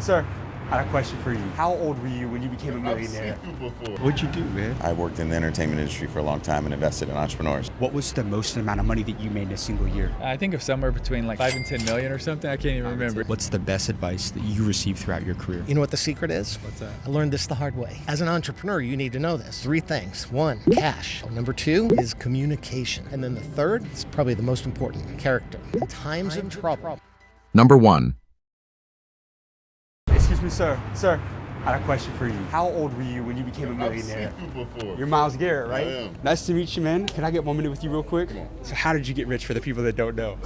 Sir, I got a question for you. How old were you when you became a millionaire? What'd you do, man? I worked in the entertainment industry for a long time and invested in entrepreneurs. What was the most amount of money that you made in a single year? I think of somewhere between like 5 and 10 million or something. I can't even remember. What's the best advice that you received throughout your career? You know what the secret is? What's that? I learned this the hard way. As an entrepreneur, you need to know this. 3 things. 1, cash. Number 2 is communication. And then the third is probably the most important, character. In times of trouble. Number 1. Excuse me, sir. Sir, I got a question for you. How old were you when you became a millionaire? I've seen you before. You're Miles Garrett, right? I am. Nice to meet you, man. Can I get 1 minute with you real quick? So how did you get rich for the people that don't know?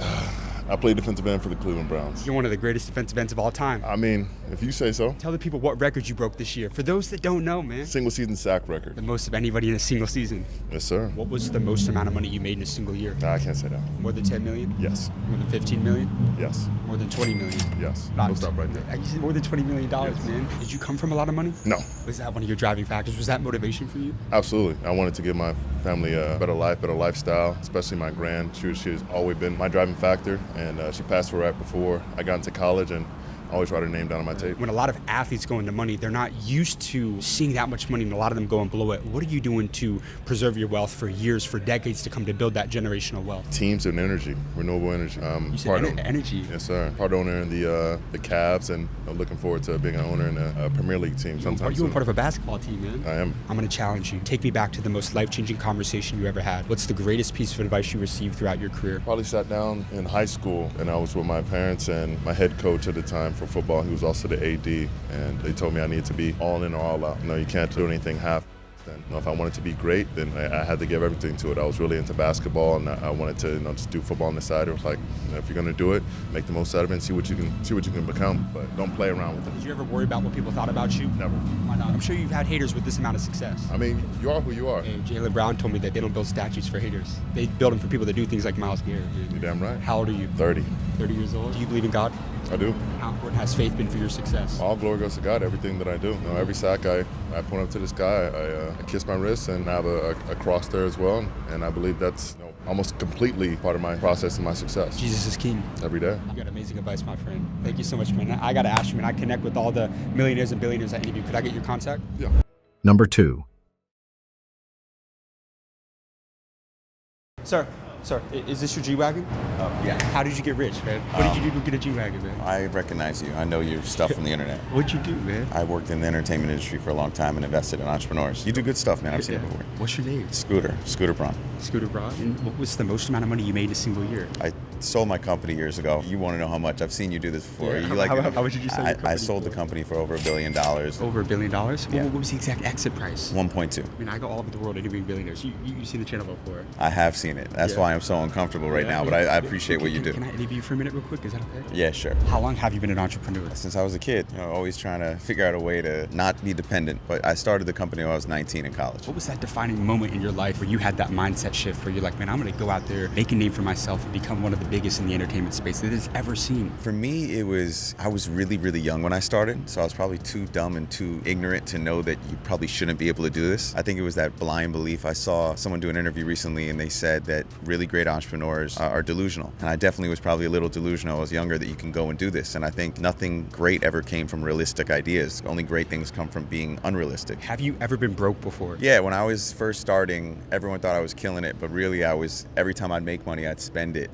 I played defensive end for the Cleveland Browns. You're one of the greatest defensive ends of all time. I mean, if you say so. Tell the people what records you broke this year. For those that don't know, man. Single season sack record. The most of anybody in a single season. Yes, sir. What was the most amount of money you made in a single year? Nah, I can't say that. More than 10 million? Yes. More than 15 million? Yes. More than 20 million? Yes. Not- We'll stop right there. You said more than $20 million, man. Did you come from a lot of money? No, Was that one of your driving factors? Was that motivation for you? absolutely. I wanted to give my family a better life, better lifestyle, especially my grand. She has always been my driving factor, and she passed away right before I got into college, and I always write her name down on my tape. When a lot of athletes go into money, they're not used to seeing that much money, and a lot of them go and blow it. What are you doing to preserve your wealth for years, for decades to come, to build that generational wealth? Teams and energy, renewable energy. You said energy. Yes, sir. Part owner in the Cavs, and I'm looking forward to being an owner in a Premier League team sometime You were soon. part of a basketball team, man. I am. I'm going to challenge you. Take me back to the most life-changing conversation you ever had. What's the greatest piece of advice you received throughout your career? Probably sat down in high school, and I was with my parents and my head coach at the time for football. He was also the AD, and they told me I needed to be all in or all out. You can't do anything half. Then, if I wanted to be great, then I had to give everything to it. I was really into basketball, and I wanted to, just do football on the side. It was like, if you're gonna do it, make the most out of it and see what you can become. But don't play around with it. Did you ever worry about what people thought about you? Never. Why not? I'm sure you've had haters with this amount of success. I mean, you are who you are. And Jaylen Brown told me that they don't build statues for haters. They build them for people that do things like Miles Garrett. You're damn right. How old are you? 30. 30 years old. Do you believe in God? I do. How important has faith been for your success? All glory goes to God. Everything that I do. Every sack I point up to the sky. I kiss my wrist, and I have a cross there as well. And I believe that's almost completely part of my process and my success. Jesus is king. Every day. You got amazing advice, my friend. Thank you so much, man. I got to ask you, man. I connect with all the millionaires and billionaires I interview. Could I get your contact? Yeah. Number 2. Sir, is this your G-Wagon? Yeah. How did you get rich, man? What did you do to get a G-Wagon, man? I recognize you. I know your stuff from the internet. What'd you do, man? I worked in the entertainment industry for a long time and invested in entrepreneurs. You do good stuff, man. I've seen it before. What's your name? Scooter Braun. Scooter Broad. And what was the most amount of money you made in a single year? I sold my company years ago. You want to know how much? I've seen you do this before. Yeah. You like How much did you sell your I company sold the for? company for over $1 billion. Over $1 billion? Yeah. What was the exact exit price? 1.2. I mean, I go all over the world interviewing billionaires. You've seen the channel before. I have seen it. That's Yeah. why I'm so uncomfortable right now, but I appreciate what you do. Can I interview you for a minute real quick? Is that okay? Yeah, sure. How long have you been an entrepreneur? Since I was a kid, always trying to figure out a way to not be dependent. But I started the company when I was 19 in college. What was that defining moment in your life where you had that mindset shift where you're like, man, I'm going to go out there, make a name for myself, and become one of the biggest in the entertainment space that it's ever seen? For me, I was really, really young when I started, so I was probably too dumb and too ignorant to know that you probably shouldn't be able to do this. I think it was that blind belief. I saw someone do an interview recently, and they said that really great entrepreneurs are delusional. And I definitely was probably a little delusional. I was younger that you can go and do this. And I think nothing great ever came from realistic ideas. Only great things come from being unrealistic. Have you ever been broke before? Yeah, when I was first starting, everyone thought I was killing it, but really every time I'd make money, I'd spend it,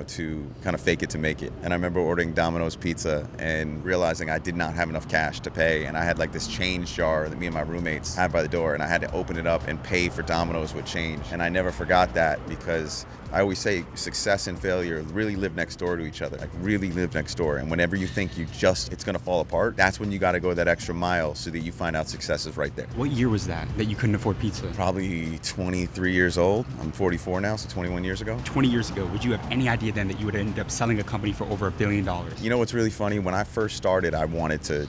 to kind of fake it to make it. And I remember ordering Domino's pizza and realizing I did not have enough cash to pay. And I had like this change jar that me and my roommates had by the door, and I had to open it up and pay for Domino's with change. And I never forgot that, because I always say success and failure really live next door to each other, like really live next door. And whenever you think it's gonna fall apart, that's when you gotta go that extra mile so that you find out success is right there. What year was that you couldn't afford pizza? Probably 23 years old. I'm 44 now, so 21 years ago. 20 years ago, would you have any idea then that you would end up selling a company for over $1 billion? You know what's really funny? When I first started, I wanted to,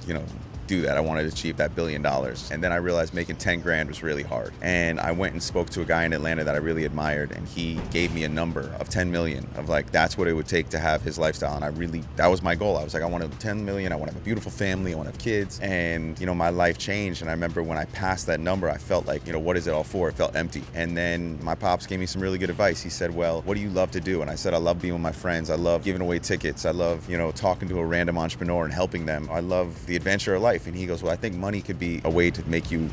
do that. I wanted to achieve that $1 billion. And then I realized making 10 grand was really hard. And I went and spoke to a guy in Atlanta that I really admired, and he gave me a number of 10 million of like, that's what it would take to have his lifestyle. And that was my goal. I was like, I wanted 10 million. I want to have a beautiful family. I want to have kids. And, my life changed. And I remember when I passed that number, I felt like, what is it all for? It felt empty. And then my pops gave me some really good advice. He said, well, what do you love to do? And I said, I love being with my friends. I love giving away tickets. I love, talking to a random entrepreneur and helping them. I love the adventure of life. And he goes, well, I think money could be a way to make you,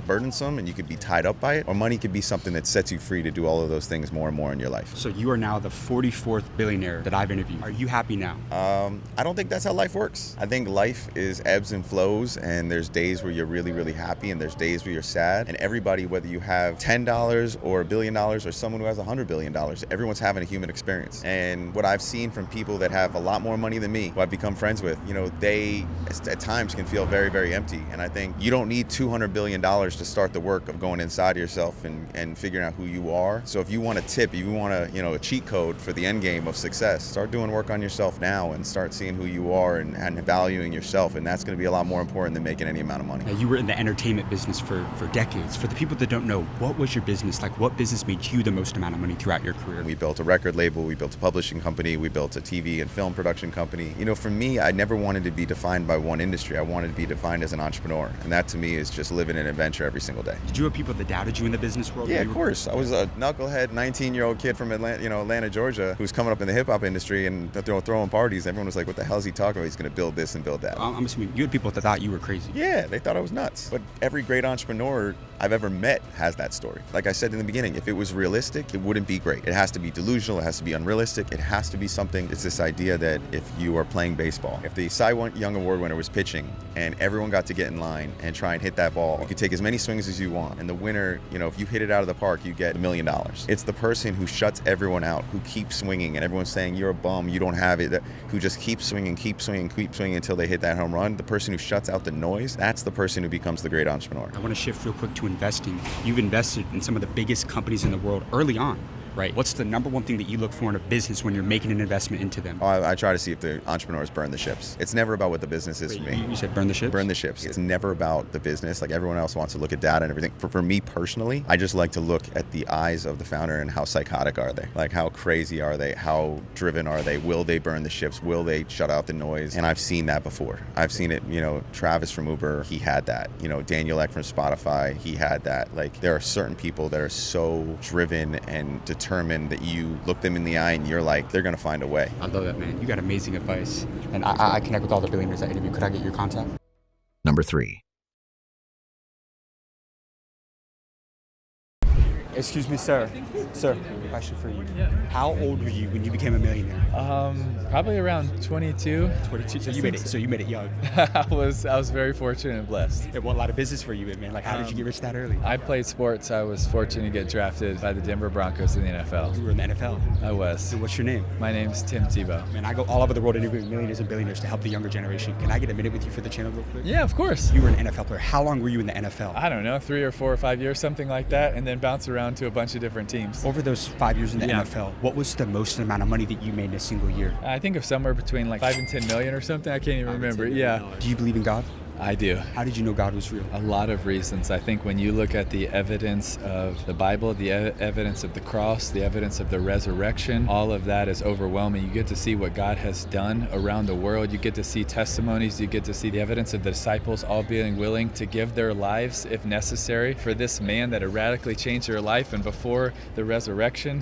burdensome and you could be tied up by it, or money could be something that sets you free to do all of those things more and more in your life. So you are now the 44th billionaire that I've interviewed. Are you happy now? I don't think that's how life works. I think life is ebbs and flows, and there's days where you're really, really happy, and there's days where you're sad. And everybody, whether you have $10 or $1 billion or someone who has $100 billion, everyone's having a human experience. And what I've seen from people that have a lot more money than me, who I've become friends with, they at times can feel very, very empty. And I think you don't need $200 billion to start the work of going inside yourself and figuring out who you are. So if you want a tip, if you want a cheat code for the end game of success, start doing work on yourself now and start seeing who you are and valuing yourself. And that's going to be a lot more important than making any amount of money. You were in the entertainment business for decades. For the people that don't know, what was your business like? What business made you the most amount of money throughout your career? We built a record label, we built a publishing company, we built a TV and film production company. For me, I never wanted to be defined by one industry. I wanted to be defined as an entrepreneur. And that to me is just living an adventure every single day. Did you have people that doubted you in the business world? Yeah, of course. I was a knucklehead 19-year-old kid from Atlanta, Georgia, who's coming up in the hip hop industry and throwing parties. Everyone was like, what the hell is he talking about? He's going to build this and build that. I'm assuming you had people that thought you were crazy. Yeah, they thought I was nuts. But every great entrepreneur I've ever met has that story. Like I said in the beginning, if it was realistic, it wouldn't be great. It has to be delusional. It has to be unrealistic. It has to be something. It's this idea that if you are playing baseball, if the Cy Young Award winner was pitching and everyone got to get in line and try and hit that ball, you could take as many swings as you want. And the winner, if you hit it out of the park, you get $1 million. It's the person who shuts everyone out, who keeps swinging, and everyone's saying, you're a bum, you don't have it, who just keeps swinging until they hit that home run. The person who shuts out the noise, that's the person who becomes the great entrepreneur. I want to shift real quick to investing. You've invested in some of the biggest companies in the world early on. Right. What's the number one thing that you look for in a business when you're making an investment into them? I try to see if the entrepreneurs burn the ships. It's never about what the business is for me. You said burn the ships? Burn the ships. It's never about the business. Like everyone else wants to look at data and everything. For me personally, I just like to look at the eyes of the founder and how psychotic are they? Like how crazy are they? How driven are they? Will they burn the ships? Will they shut out the noise? And I've seen that before. I've seen it, Travis from Uber, he had that. Daniel Ek from Spotify, he had that. Like there are certain people that are so driven and determined that you look them in the eye and you're like, they're going to find a way. I love that, man. You got amazing advice. And I connect with all the billionaires I interview. Could I get your contact? Number 3. Excuse me, sir. Sir, question for you. How old were you when you became a millionaire? Probably around 22. 22. So you made it young. I was very fortunate and blessed. And what line of business were you in, man? Like, how did you get rich that early? I played sports. I was fortunate to get drafted by the Denver Broncos in the NFL. You were in the NFL? I was. So what's your name? My name's Tim Tebow. Man, I go all over the world interviewing millionaires and billionaires to help the younger generation. Can I get a minute with you for the channel real quick? Yeah, of course. You were an NFL player. How long were you in the NFL? I don't know, 3 or 4 or 5 years, something like that, and then bounce around to a bunch of different teams. Over those 5 years in the NFL, what was the most amount of money that you made in a single year? I think of somewhere between like 5 and 10 million or something. I can't even remember. Yeah. Do you believe in God? I do. How did you know God was real? A lot of reasons. I think when you look at the evidence of the Bible, the evidence of the cross, the evidence of the resurrection, all of that is overwhelming. You get to see what God has done around the world. You get to see testimonies. You get to see the evidence of the disciples all being willing to give their lives, if necessary, for this man that had radically changed their life. And before the resurrection,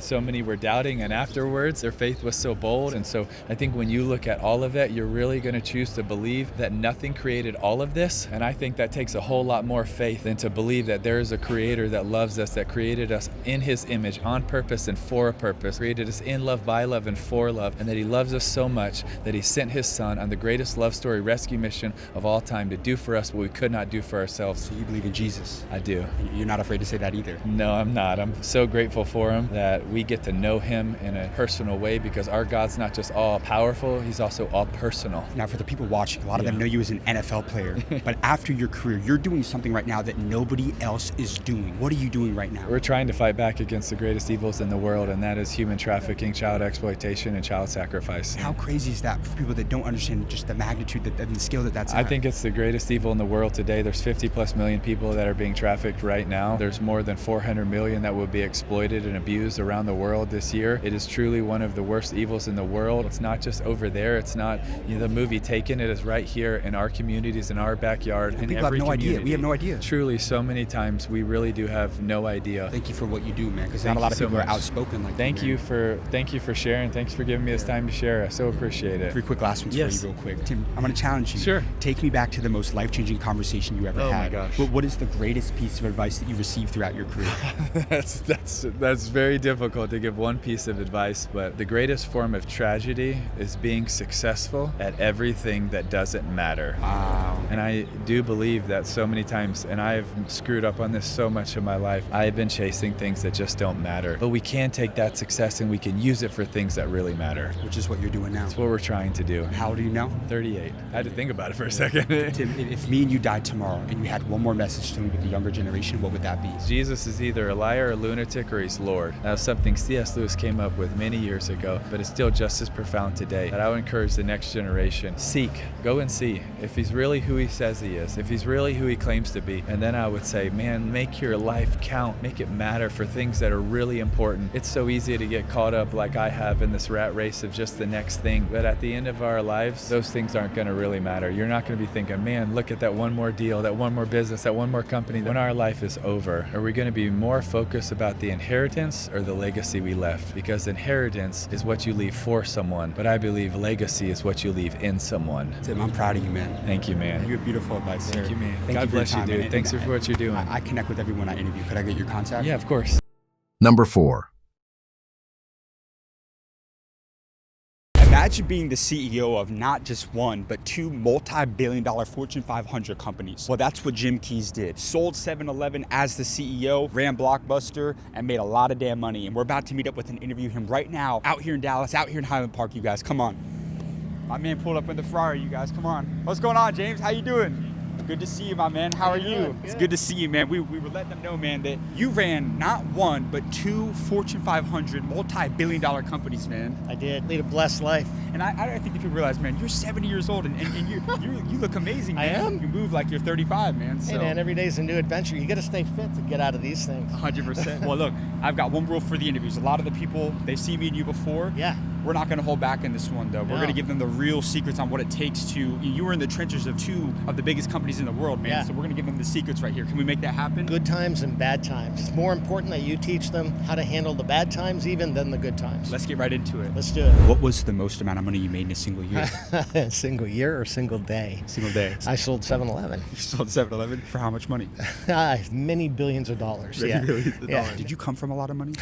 so many were doubting, and afterwards, their faith was so bold. And so I think when you look at all of that, you're really going to choose to believe that nothing created all of this. And I think that takes a whole lot more faith than to believe that there is a creator that loves us, that created us in his image, on purpose and for a purpose, created us in love, by love, and for love, and that he loves us so much that he sent his son on the greatest love story rescue mission of all time to do for us what we could not do for ourselves. So you believe in Jesus? I do. You're not afraid to say that either? No, I'm not. I'm so grateful for him that we get to know him in a personal way, because our God's not just all powerful, he's also all personal. Now for the people watching, a lot of them know you as an NFL NFL player, but after your career, you're doing something right now that nobody else is doing. What are you doing right now? We're trying to fight back against the greatest evils in the world, and that is human trafficking, child exploitation, and child sacrifice. How crazy is that for people that don't understand just the magnitude and the scale that's at? I think it's the greatest evil in the world today. There's 50+ million people that are being trafficked right now. There's more than 400 million that will be exploited and abused around the world this year. It is truly one of the worst evils in the world. It's not just over there. It's not the movie Taken. It is right here in our communities, in our backyard, in people every have no community. idea. We have no idea. Truly, so many times we really do have no idea. Thank you for what you do, man, because Thank not a lot you of so people much. are outspoken like Thank you for sharing. Thanks for giving me this time to share. I so appreciate it. 3 quick last ones Yes. for you real quick. Tim, I'm going to challenge you. Sure. Take me back to the most life-changing conversation you ever Oh had. my gosh. What is the greatest piece of advice that you received throughout your career? That's very difficult to give one piece of advice, but the greatest form of tragedy is being successful at everything that doesn't matter. Wow. And I do believe that so many times, and I've screwed up on this so much in my life, I've been chasing things that just don't matter. But we can take that success and we can use it for things that really matter. Which is what you're doing now. That's what we're trying to do. How old are you now? 38. I had to think about it for a second. Tim, if me and you died tomorrow and you had one more message to leave with the younger generation, what would that be? Jesus is either a liar, a lunatic, or he's Lord. That was something C.S. Lewis came up with many years ago, but it's still just as profound today. But I would encourage the next generation, seek, go and see if he's really who he says he is, if he's really who he claims to be. And then I would say, man, make your life count, make it matter for things that are really important. It's so easy to get caught up like I have in this rat race of just the next thing. But at the end of our lives, those things aren't going to really matter. You're not going to be thinking, man, look at that one more deal, that one more business, that one more company. When our life is over, are we going to be more focused about the inheritance or the legacy we left? Because inheritance is what you leave for someone, but I believe legacy is what you leave in someone. Tim, I'm proud of you, man. Thank you, man. You have beautiful advice, sir. Thank you, man. Thank God you for your bless you, time, dude. man. Thanks for what you're doing. I connect with everyone I interview. Could I get your contact? Yeah, of course. Number 4. Imagine being the CEO of not just one, but 2 multi-billion-dollar Fortune 500 companies. Well, that's what Jim Keyes did. Sold 7-Eleven as the CEO, ran Blockbuster, and made a lot of damn money. And we're about to meet up with and interview him right now, out here in Dallas, out here in Highland Park, you guys. Come on. My man pulled up in the Ferrari, you guys. Come on. What's going on, James? How you doing? Good to see you, my man. How are you? It's good to see you, man. We were letting them know, man, that you ran not one, but 2 Fortune 500 multi-billion-dollar companies, man. I did. Lead a blessed life. And I think that people realize, man, you're 70 years old and you look amazing, man. I am. You move like you're 35, man. So. Hey, man, every day's a new adventure. You got to stay fit to get out of these things. 100%. Well, look, I've got one rule for the interviews. A lot of the people, they've seen me and you before. Yeah. We're not going to hold back in this one, though. We're No. going to give them the real secrets on what it takes to. You were in the trenches of 2 of the biggest companies in the world, man. Yeah. So we're going to give them the secrets right here. Can we make that happen? Good times and bad times. It's more important that you teach them how to handle the bad times even than the good times. Let's get right into it. Let's do it. What was the most amount of money you made in a single year? Single year or single day? Single day. I sold 7-Eleven. You sold 7-Eleven for how much money? Many billions of dollars. Many Yeah. billions of Yeah. dollars. Did you come from a lot of money?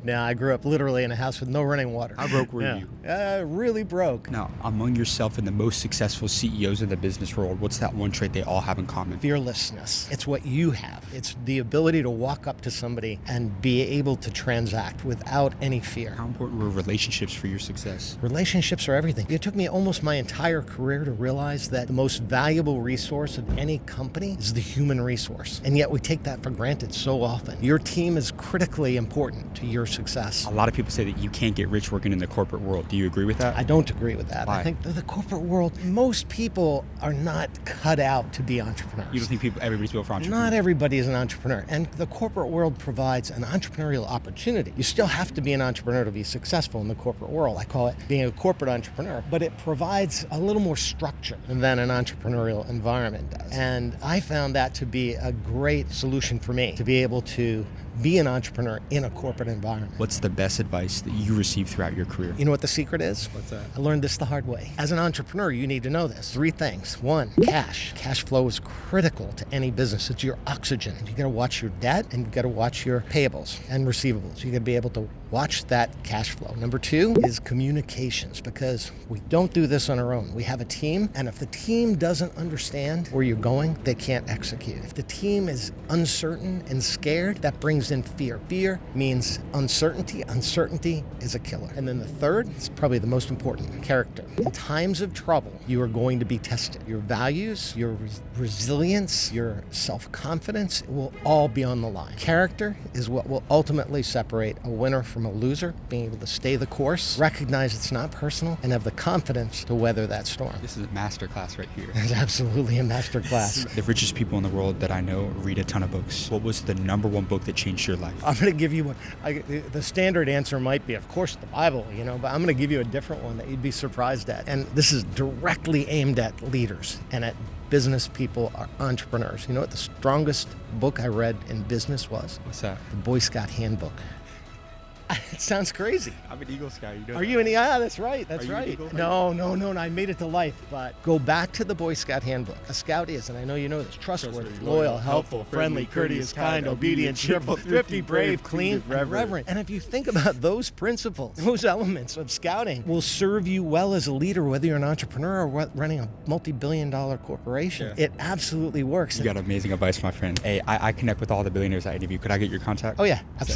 No, I grew up literally in a house with no running water. How broke were Yeah. you? Really broke. Now, among yourself and the most successful CEOs in the business world, what's that one trait they all have in common? Fearlessness. It's what you have. It's the ability to walk up to somebody and be able to transact without any fear. How important were relationships for your success? Relationships are everything. It took me almost my entire career to realize that the most valuable resource of any company is the human resource. And yet we take that for granted so often. Your team is critically important to your success. A lot of people say that you can't get rich working in the corporate world. Do you agree with that? I don't agree with that. Why? I think that the corporate world, most people are not cut out to be entrepreneurs. You don't think everybody's built for entrepreneurs? Not everybody is an entrepreneur, and the corporate world provides an entrepreneurial opportunity. You still have to be an entrepreneur to be successful in the corporate world. I call it being a corporate entrepreneur, but it provides a little more structure than an entrepreneurial environment does. And I found that to be a great solution for me, to be able to be an entrepreneur in a corporate environment. What's the best advice that you received throughout your career? You know what the secret is? What's that? I learned this the hard way. As an entrepreneur, you need to know this. 3 things. 1, cash. Cash flow is critical to any business. It's your oxygen. You got to watch your debt and you got to watch your payables and receivables. You got to be able to watch that cash flow. Number 2 is communications, because we don't do this on our own. We have a team, and if the team doesn't understand where you're going, they can't execute. If the team is uncertain and scared, that brings in fear. Fear means uncertainty. Uncertainty is a killer. And then the third is probably the most important, character. In times of trouble, you are going to be tested. Your values, your resilience, your self-confidence will all be on the line. Character is what will ultimately separate a winner from a loser, being able to stay the course, recognize it's not personal, and have the confidence to weather that storm. This is a masterclass right here. It's absolutely a masterclass. The richest people in the world that I know read a ton of books. What was the number one book that changed your life? I'm going to give you one. The standard answer might be, of course, the Bible, but I'm going to give you a different one that you'd be surprised at. And this is directly aimed at leaders and at business people, entrepreneurs. You know what the strongest book I read in business was? What's that? The Boy Scout Handbook. It sounds crazy. I'm an Eagle Scout. You know Are you an Eagle? Yeah, that's right. That's Are you an right. Eagle? No, I made it to life. But go back to the Boy Scout Handbook. A scout is, and I know you know this, trustworthy, loyal, helpful, friendly, courteous, kind, obedient, cheerful, thrifty, brave, clean, and reverent. And if you think about those principles, those elements of scouting will serve you well as a leader, whether you're an entrepreneur or running a multi-billion-dollar corporation. Yeah. It absolutely works. You got amazing advice, my friend. Hey, I connect with all the billionaires I interview. Could I get your contact? Oh yeah, absolutely.